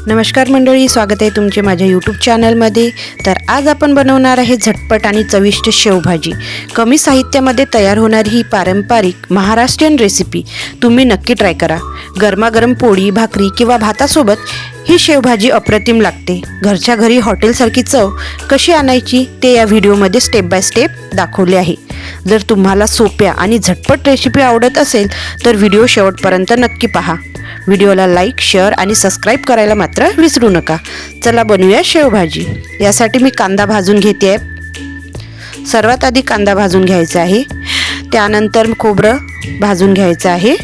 नमस्कार मंडळी, स्वागत आहे तुमचे माझ्या यूट्यूब चॅनलमध्ये। तर आज आपण बनवणार आहे झटपट आणि चविष्ट शेवभाजी। कमी साहित्यामध्ये तयार होणारी ही पारंपरिक महाराष्ट्रीयन रेसिपी तुम्ही नक्की ट्राय करा। गरमागरम पोळी, भाकरी किंवा भातासोबत ही शेवभाजी अप्रतिम लागते। घरच्या घरी हॉटेलसारखी चव कशी आणायची ते या व्हिडिओमध्ये स्टेप बाय स्टेप दाखवले आहे। जर तुम्हाला सोप्या आणि झटपट रेसिपी आवडत असेल तर व्हिडिओ शेवटपर्यंत नक्की पहा। व्हिडिओला लाईक, शेअर आणि सबस्क्राईब करायला मात्र विसरू नका। चला बनवूया शेवभाजी। यासाठी मी कांदा भाजून घेते आहे। सर्वात आधी कांदा भाजून घ्यायचा आहे, त्यानंतर खोबरं भाजून घ्यायचं आहे।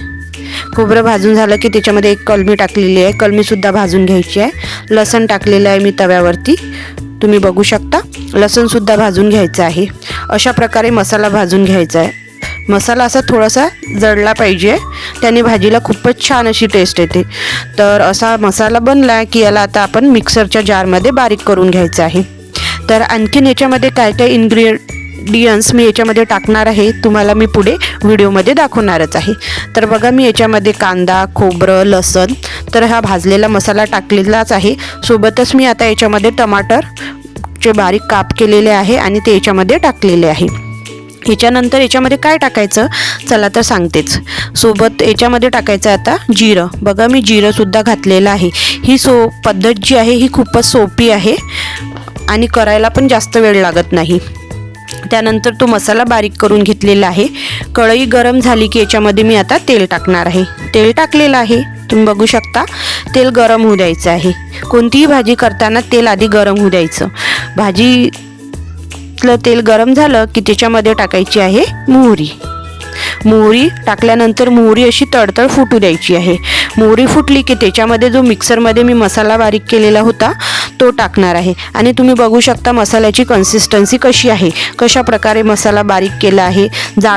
खोबरं भाजून झालं की त्याच्यामध्ये एक कलमी टाकलेली आहे, कलमीसुद्धा भाजून घ्यायची आहे। लसूण टाकलेलं आहे मी तव्यावरती, तुम्ही बघू शकता। लसूणसुद्धा भाजून घ्यायचं आहे। अशा प्रकारे मसाला भाजून घ्यायचा आहे। मसाला असा थोडासा जळला पाहिजे, त्याने भाजीला खूपच छान अशी टेस्ट येते। तर असा मसाला बनला की याला आता आपण मिक्सरच्या जारमध्ये बारीक करून घ्यायचं आहे। तर आणखीन याच्यामध्ये काय काय इन्ग्रेडियंट्स मी याच्यामध्ये टाकणार आहे तुम्हाला मी पुढे व्हिडिओमध्ये दाखवणारच आहे। तर बघा, मी याच्यामध्ये कांदा, खोबरं, लसूण तर हा भाजलेला मसाला टाकलेलाच आहे। सोबतच मी आता याच्यामध्ये टमाटरचे बारीक काप केलेले आहे आणि ते याच्यामध्ये टाकलेले आहे। याच्यानंतर याच्यामध्ये काय टाकायचं चला तर सांगतेच। सोबत याच्यामध्ये टाकायचं आता जिरं। बघा, मी जिरंसुद्धा घातलेलं आहे। ही पद्धत जी आहे ही खूपच सोपी आहे आणि करायला पण जास्त वेळ लागत नाही। त्यानंतर तो मसाला बारीक करून घेतलेला आहे। कढई गरम झाली की याच्यामध्ये मी आता तेल टाकणार आहे। तेल टाकलेलं आहे, तुम्ही बघू शकता। तेल गरम होऊ द्यायचं आहे। कोणतीही भाजी करताना तेल आधी गरम होऊ द्यायचं। तेल गरम झालं की त्याच्यामध्ये टाकायची आहे मोहरी। मोहरी टाकल्यानंतर मोहरी अशी तडतड फुटू द्यायची आहे। मोहरी फुटली की त्याच्यामध्ये जो मिक्सरमध्ये मी मसाला बारीक केलेला होता तो टाकणार आहे। आणि तुम्ही बघू शकता मसाल्याची कन्सिस्टन्सी कशी आहे, कशा प्रकारे मसाला बारीक केला आहे।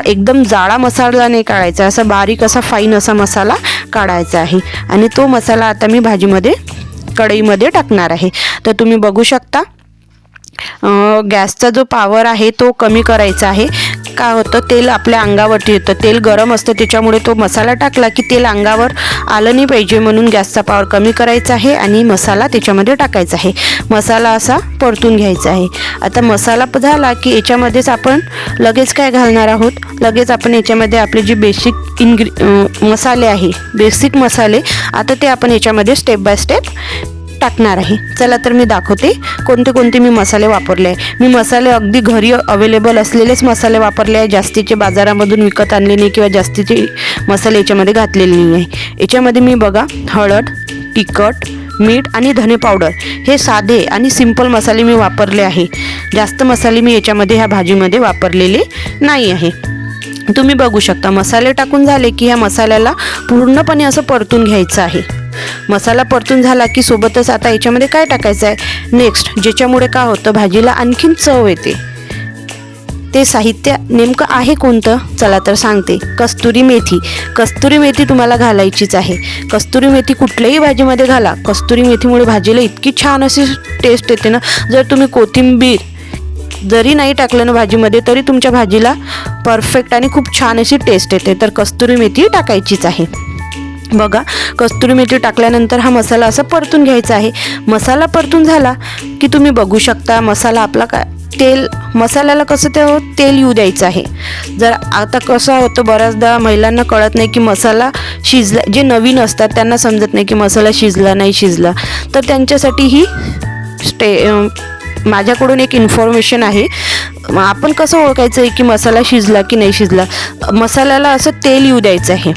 एकदम जाडा मसाला नाही काढायचा, असा बारीक असा फाईन असा मसाला काढायचा आहे। आणि तो मसाला आता मी भाजीमध्ये कढईमध्ये टाकणार आहे। तर तुम्ही बघू शकता गॅसचा जो पॉवर आहे तो कमी करायचा आहे। काय होतं, तेल आपल्या अंगावरती येतं, तेल गरम असतं, त्याच्यामुळे तो मसाला टाकला की तेल अंगावर आलं नाही पाहिजे, म्हणून गॅसचा पॉवर कमी करायचा आहे आणि मसाला त्याच्यामध्ये टाकायचा आहे। मसाला असा परतून घ्यायचा आहे। आता मसाला झाला की याच्यामध्येच आपण लगेच काय घालणार आहोत, लगेच आपण याच्यामध्ये आपले जे बेसिक मसाले आहे, बेसिक मसाले आता ते आपण याच्यामध्ये स्टेप बाय स्टेप टाकणार आहे। चला तर मी दाखवते कोणते कोणते मी मसाले वापरले आहे। मी मसाले अगदी घरी अवेलेबल असलेलेच मसाले वापरले आहे, जास्तीचे बाजारामधून विकत आणले नाही किंवा जास्तीचे मसाले याच्यामध्ये घातलेले नाही आहे। याच्यामध्ये मी बघा हळद, तिखट, मीठ आणि धने पावडर हे साधे आणि सिंपल मसाले मी वापरले आहे। जास्त मसाले मी याच्यामध्ये ह्या भाजीमध्ये वापरलेले नाही आहे। तुम्ही बघू शकता मसाले टाकून झाले की ह्या मसाल्याला पूर्णपणे असं परतून घ्यायचं आहे। मसाला परतून झाला की सोबतच आता याच्यामध्ये काय टाकायचं आहे नेक्स्ट, ज्याच्यामुळे काय होतं भाजीला आणखीन चव येते। ते साहित्य नेमकं आहे कोणतं चला तर सांगते। कस्तुरी मेथी। कस्तुरी मेथी तुम्हाला घालायचीच आहे। कस्तुरी मेथी कुठल्याही भाजीमध्ये घाला, कस्तुरी मेथीमुळे भाजीला इतकी छान अशी टेस्ट येते ना। जर तुम्ही कोथिंबीर जरी नाही टाकलं ना भाजीमध्ये तरी तुमच्या भाजीला परफेक्ट आणि खूप छान अशी टेस्ट येते। तर कस्तुरी मेथी टाकायचीच आहे। बघा, कस्तुरी मेथी टाकल्यानंतर हा मसाला असा परतून घ्यायचा आहे। मसाला परतून झाला की तुम्ही बघू शकता मसाला आपला मसाल्याला कसं तेल येऊ द्यायचं आहे। जर आता कसं होतं बऱ्याचदा महिलांना कळत नाही की मसाला शिजला, जे नवीन असतात त्यांना समजत नाही की मसाला शिजला नाही शिजला, तर त्यांच्यासाठी ही माझ्याकडून एक इन्फॉर्मेशन आहे। आपण कसं ओळखायचं आहे की मसाला शिजला की नाही शिजला, मसाल्याला असं तेल येऊ द्यायचं आहे।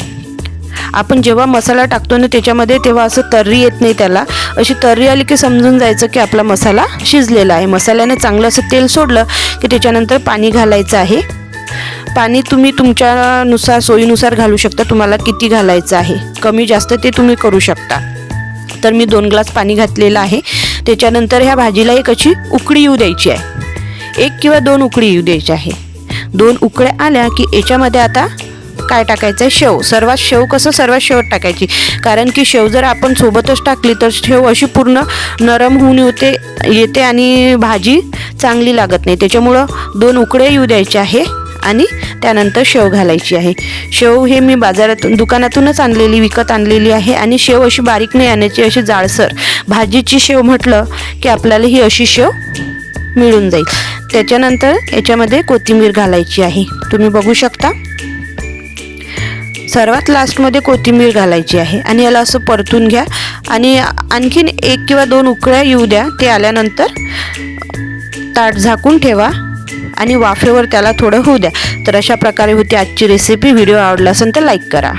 आपण जेव्हा मसाला टाकतो ना त्याच्यामध्ये तेव्हा असं तर्री येत नाही, त्याला अशी तर्री आली की समजून जायचं की आपला मसाला शिजलेला आहे। मसाल्याने चांगलं असं तेल सोडलं की त्याच्यानंतर पाणी घालायचं आहे। पाणी तुम्ही तुमच्यानुसार सोयीनुसार घालू शकता, तुम्हाला किती घालायचं आहे, कमी जास्त ते तुम्ही करू शकता। तर मी 2 ग्लास पाणी घातलेलं आहे। त्याच्यानंतर ह्या भाजीला एक अशी उकळी येऊ द्यायची आहे, 1 किंवा 2 उकळी येऊ द्यायची आहे। 2 उकळ्या आल्या की याच्यामध्ये आता काय टाकायचं आहे शेव। सर्वात शेवट टाकायची, कारण की शेव जर आपण सोबतच टाकली तर शेव अशी पूर्ण नरम होऊन येते आणि भाजी चांगली लागत नाही। त्याच्यामुळं 2 उकळे येऊ द्यायचे आहे आणि त्यानंतर शेव घालायची आहे। शेव हे मी बाजारातून दुकानातूनच विकत आणलेली आहे आणि शेव अशी बारीक नाही आणायची, अशी जाडसर भाजीची शेव म्हटलं की आपल्याला ही अशी शेव मिळून जाईल. त्याच्यानंतर याच्यामध्ये कोथिंबीर घालायची आहे. तुम्ही बघू शकता सर्वात लास्टमध्ये कोथिंबीर घालायची आहे आणि याला असं परतून घ्या आणि आणखीन 1 किंवा 2 उकळ्या येऊ द्या. ते आल्यानंतर ताट झाकून ठेवा आणि वाफेवर त्याला थोडं होऊ द्या. तर अशा प्रकारे होती आजची रेसिपी. व्हिडिओ आवडला असेल तर लाईक करा.